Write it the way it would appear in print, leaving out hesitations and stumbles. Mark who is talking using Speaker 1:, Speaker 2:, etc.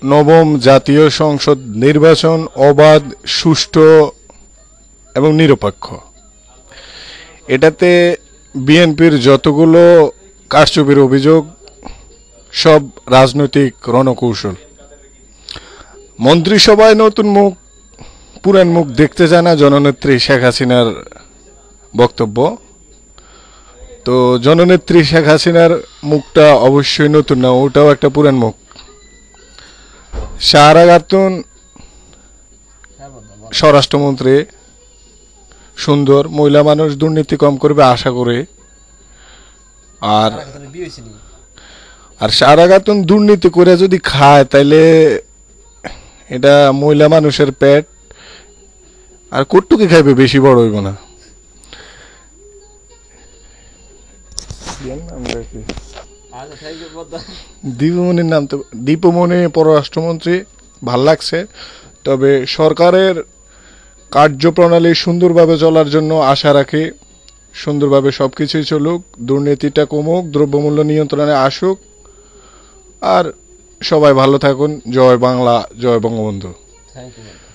Speaker 1: নবম জাতীয় সংসদ নির্বাচন অবাধ, সুষ্ঠু এবং নিরপেক্ষ। এটাতে বিএনপির যতগুলো কারচুপির অভিযোগ সব রাজনৈতিক রণকৌশল। মন্ত্রিসভায় নতুন মুখ, পুরান মুখ দেখতে চায় না জননেত্রী শেখ হাসিনার বক্তব্য। তো জননেত্রী শেখ হাসিনার মুখটা অবশ্যই নতুন না, ওটাও একটা পুরান মুখ। সাহারা খাতুন স্বরাষ্ট্রমন্ত্রী, সুন্দর মহিলা মানুষ, দুর্নীতি কম করবে আশা করে। আর সাহারা খাতুন দুর্নীতি করে যদি খায় তাইলে এটা মহিলা মানুষের পেট আর কটুকি খাইবে, বেশি বড় হইব না। দীপুমণির নাম তো, দীপুমণি পররাষ্ট্রমন্ত্রী, ভাল লাগছে। তবে সরকারের কার্যপ্রণালী সুন্দরভাবে চলার জন্য আশা রাখি, সুন্দরভাবে সবকিছুই চলুক, দুর্নীতিটা কমুক, দ্রব্যমূল্য নিয়ন্ত্রণে আসুক, আর সবাই ভালো থাকুন। জয় বাংলা, জয় বঙ্গবন্ধু।
Speaker 2: Thank you.